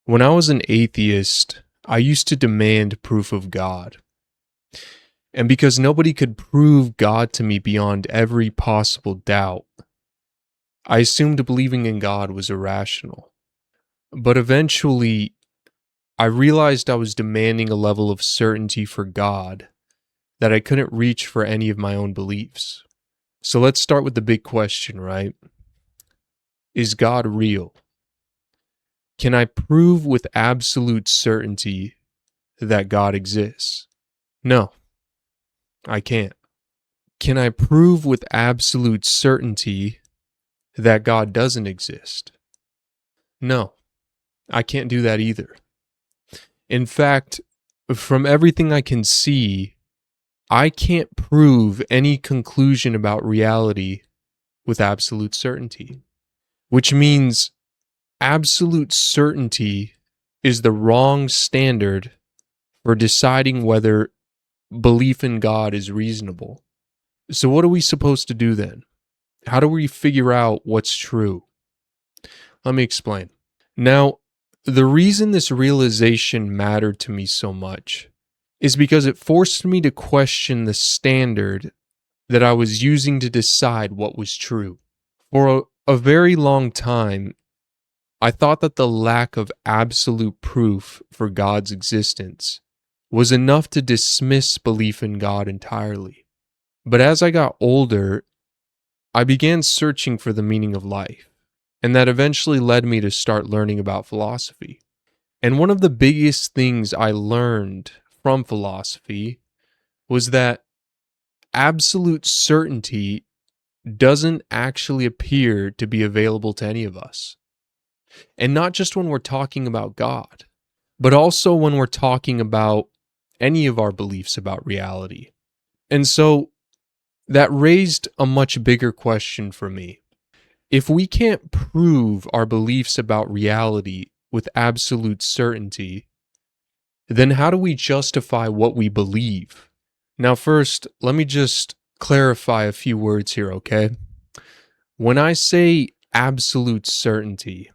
When I was an atheist, I used to demand proof of God. And because nobody could prove God to me beyond every possible doubt, I assumed believing in God was irrational. But eventually, I realized I was demanding a level of certainty for God that I couldn't reach for any of my own beliefs. So let's start with the big question, right? Is God real? Can I prove with absolute certainty that God exists? No, I can't. Can I prove with absolute certainty that God doesn't exist? No, I can't do that either. In fact, from everything I can see, I can't prove any conclusion about reality with absolute certainty, which means absolute certainty is the wrong standard for deciding whether belief in God is reasonable. So, what are we supposed to do then? How do we figure out what's true? Let me explain. Now, the reason this realization mattered to me so much is because it forced me to question the standard that I was using to decide what was true. For a very long time, I thought that the lack of absolute proof for God's existence was enough to dismiss belief in God entirely. But as I got older, I began searching for the meaning of life, and that eventually led me to start learning about philosophy. And one of the biggest things I learned from philosophy was that absolute certainty doesn't actually appear to be available to any of us. And not just when we're talking about God, but also when we're talking about any of our beliefs about reality. And so that raised a much bigger question for me. If we can't prove our beliefs about reality with absolute certainty, then how do we justify what we believe? Now, first, let me just clarify a few words here, okay? When I say absolute certainty,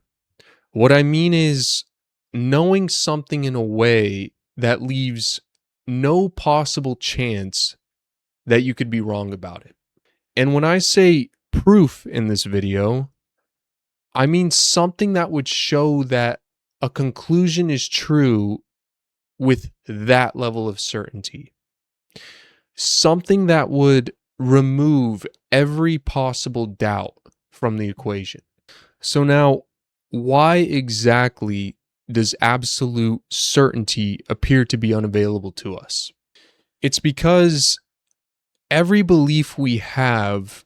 what I mean is knowing something in a way that leaves no possible chance that you could be wrong about it. And when I say proof in this video, I mean something that would show that a conclusion is true with that level of certainty. Something that would remove every possible doubt from the equation. So now, why exactly does absolute certainty appear to be unavailable to us? It's because every belief we have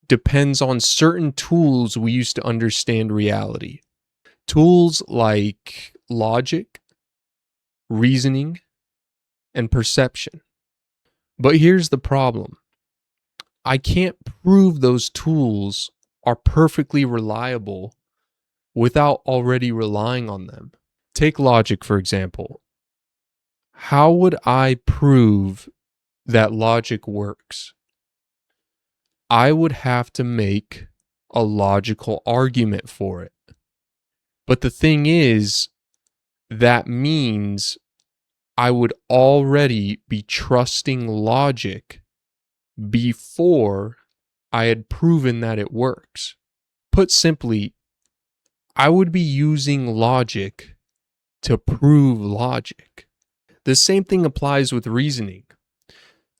depends on certain tools we use to understand reality. Tools like logic, reasoning, and perception. But here's the problem. I can't prove those tools are perfectly reliable without already relying on them. Take logic, for example. How would I prove that logic works? I would have to make a logical argument for it. But the thing is, that means I would already be trusting logic before I had proven that it works. Put simply, I would be using logic to prove logic. The same thing applies with reasoning.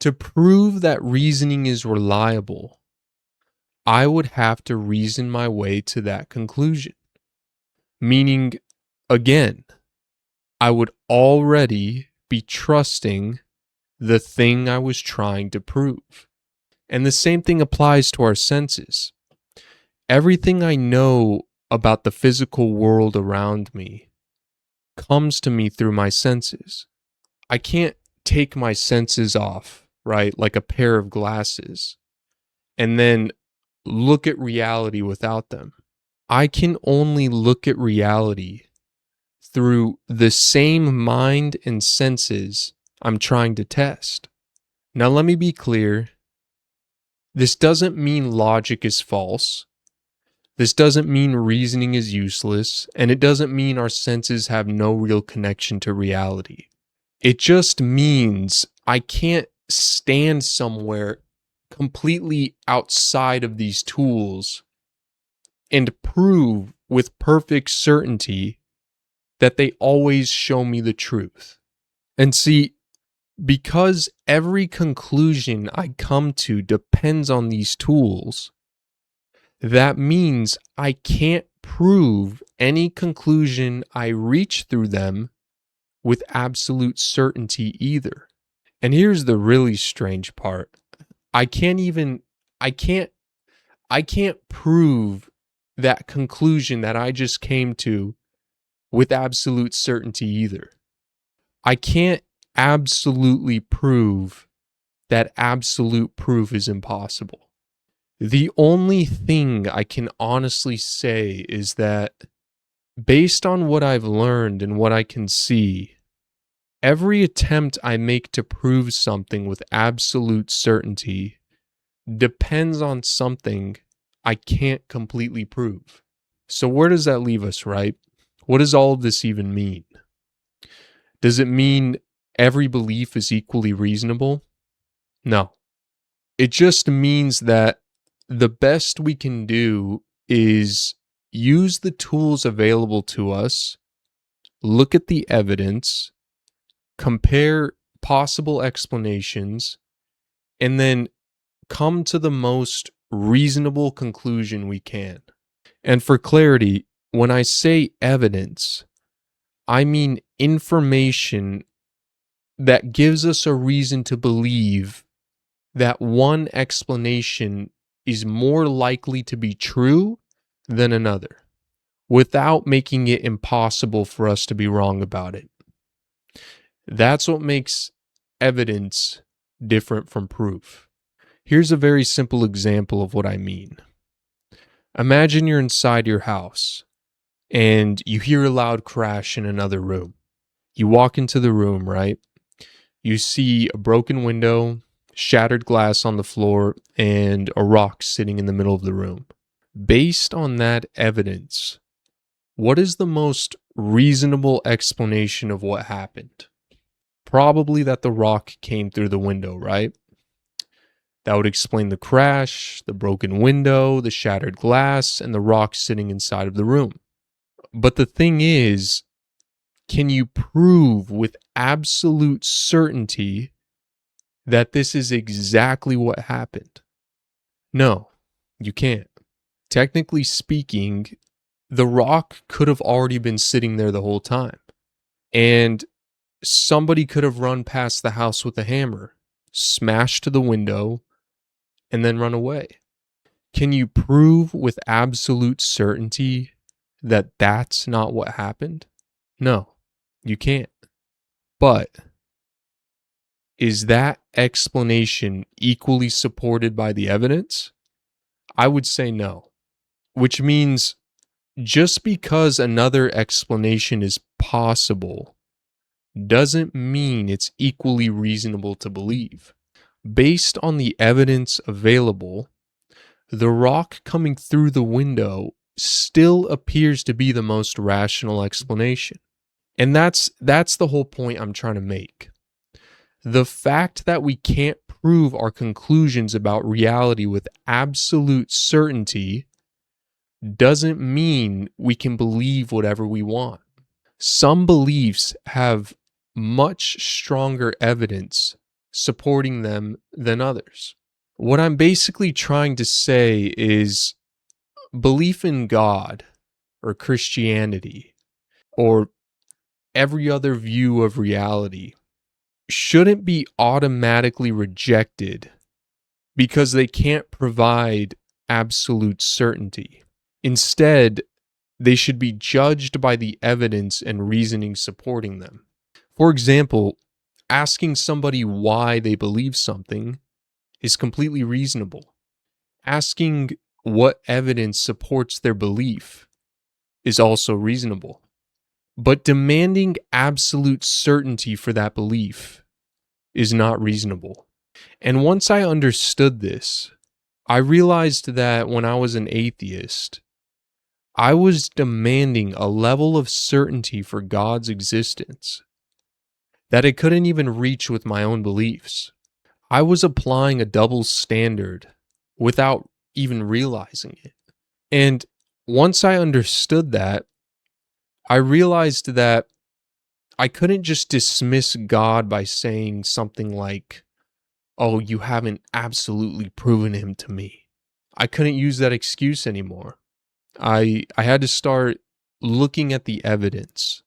To prove that reasoning is reliable, I would have to reason my way to that conclusion. Meaning, again, I would already be trusting the thing I was trying to prove. And the same thing applies to our senses. Everything I know about the physical world around me comes to me through my senses. I can't take my senses off, right, like a pair of glasses, and then look at reality without them. I can only look at reality through the same mind and senses I'm trying to test. Now, let me be clear. This doesn't mean logic is false. This doesn't mean reasoning is useless, and it doesn't mean our senses have no real connection to reality. It just means I can't stand somewhere completely outside of these tools and prove with perfect certainty that they always show me the truth. And see, because every conclusion I come to depends on these tools, that means I can't prove any conclusion I reach through them with absolute certainty either. And here's the really strange part. I can't prove that conclusion that I just came to with absolute certainty either. I can't absolutely prove that absolute proof is impossible. The only thing I can honestly say is that based on what I've learned and what I can see, every attempt I make to prove something with absolute certainty depends on something I can't completely prove. So where does that leave us, right? What does all of this even mean? Does it mean every belief is equally reasonable? No. It just means that the best we can do is use the tools available to us, look at the evidence, compare possible explanations, and then come to the most reasonable conclusion we can. And for clarity, when I say evidence, I mean information that gives us a reason to believe that one explanation is more likely to be true than another, without making it impossible for us to be wrong about it. That's what makes evidence different from proof. Here's a very simple example of what I mean. Imagine you're inside your house and you hear a loud crash in another room. You walk into the room, right? You see a broken window, shattered glass on the floor, and a rock sitting in the middle of the room. Based on that evidence, what is the most reasonable explanation of what happened? Probably that the rock came through the window, right? That would explain the crash, the broken window, the shattered glass, and the rock sitting inside of the room. But the thing is, can you prove with absolute certainty that this is exactly what happened? No, you can't. Technically speaking, the rock could have already been sitting there the whole time. And somebody could have run past the house with a hammer, smashed the window, and then run away. Can you prove with absolute certainty that that's not what happened? No, you can't. But is that explanation equally supported by the evidence? I would say no. Which means just because another explanation is possible doesn't mean it's equally reasonable to believe. Based on the evidence available, the rock coming through the window still appears to be the most rational explanation. And that's the whole point I'm trying to make. The fact that we can't prove our conclusions about reality with absolute certainty doesn't mean we can believe whatever we want. Some beliefs have much stronger evidence supporting them than others. What I'm basically trying to say is belief in God or Christianity or every other view of reality shouldn't be automatically rejected because they can't provide absolute certainty. Instead, they should be judged by the evidence and reasoning supporting them. For example, asking somebody why they believe something is completely reasonable. Asking what evidence supports their belief is also reasonable. But demanding absolute certainty for that belief is not reasonable. And once I understood this, I realized that when I was an atheist, I was demanding a level of certainty for God's existence that I couldn't even reach with my own beliefs. I was applying a double standard without even realizing it. And once I understood that, I realized that I couldn't just dismiss God by saying something like, "Oh, you haven't absolutely proven him to me." I couldn't use that excuse anymore. I had to start looking at the evidence.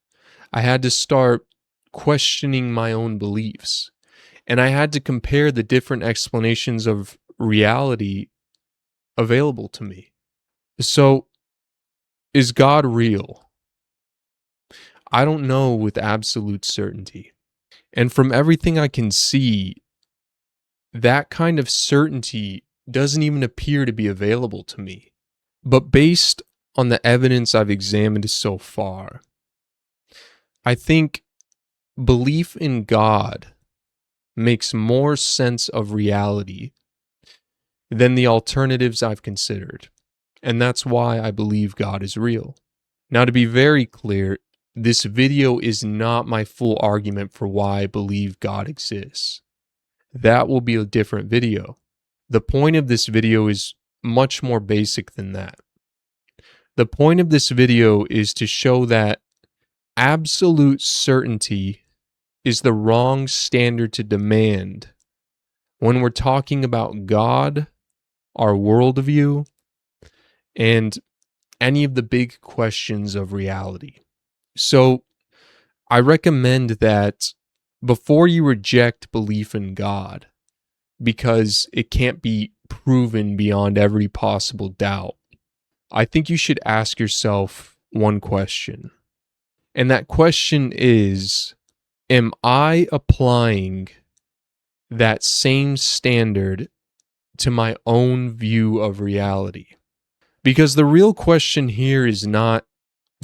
I had to start questioning my own beliefs. And I had to compare the different explanations of reality available to me. So, is God real? I don't know with absolute certainty. And from everything I can see, that kind of certainty doesn't even appear to be available to me. But based on the evidence I've examined so far, I think belief in God makes more sense of reality than the alternatives I've considered. And that's why I believe God is real. Now, to be very clear, this video is not my full argument for why I believe God exists. That will be a different video. The point of this video is much more basic than that. The point of this video is to show that absolute certainty is the wrong standard to demand when we're talking about God, our worldview, and any of the big questions of reality. So I recommend that before you reject belief in God, because it can't be proven beyond every possible doubt, I think you should ask yourself one question. And that question is, am I applying that same standard to my own view of reality? Because the real question here is not,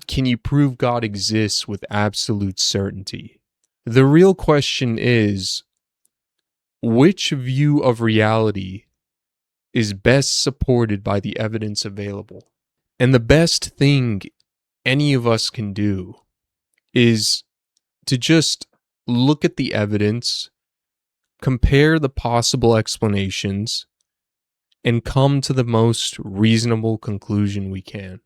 can you prove God exists with absolute certainty? The real question is, which view of reality is best supported by the evidence available? And the best thing any of us can do is to just look at the evidence, compare the possible explanations, and come to the most reasonable conclusion we can.